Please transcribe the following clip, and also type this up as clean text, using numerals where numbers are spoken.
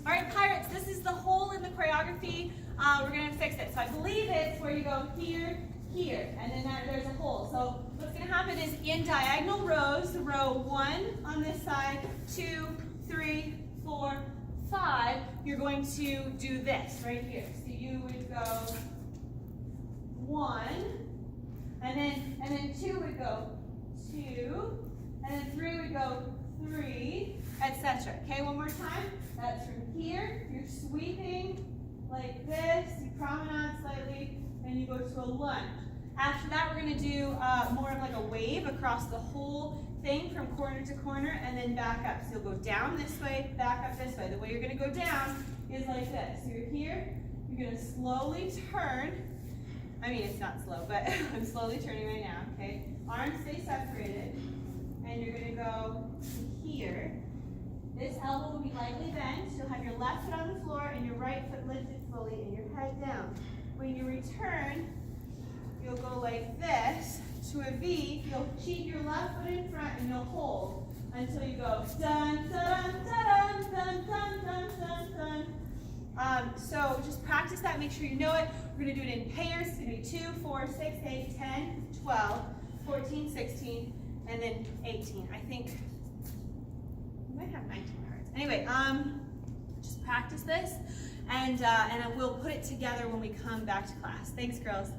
All right, Pirates, this is the hole in the choreography. We're gonna fix it. So I believe it's where you go here, here, and then there's a hole. So what's gonna happen is in diagonal rows, row 1 on this side, 2, 3, 4, 5, you're going to do this right here. So you would go 1, and then 2 would go 2, and then 3 would go 3, etc. Okay, one more time. That's from here. You're sweeping like this. You promenade slightly, and you go to a lunge. After that, we're going to do more of like a wave across the whole thing from corner to corner, and then back up. So you'll go down this way, back up this way. The way you're going to go down is like this. So you're here. You're going to slowly turn. I mean, it's not slow, but I'm slowly turning right now. Okay, arms stay separated, and you're going to go here. This elbow will be lightly bent. You'll have your left foot on the floor and your right foot lifted fully and your head down. When you return, you'll go like this to a V. You'll keep your left foot in front and you'll hold until you go dun dun dun dun dun dun dun dun. So just practice that. Make sure you know it. We're going to do it in pairs. It's going to be 2, 4, 6, 8, 10, 12, 14, 16, and then 18. I think we might have 19 cards. Anyway, just practice this, and we'll put it together when we come back to class. Thanks, girls.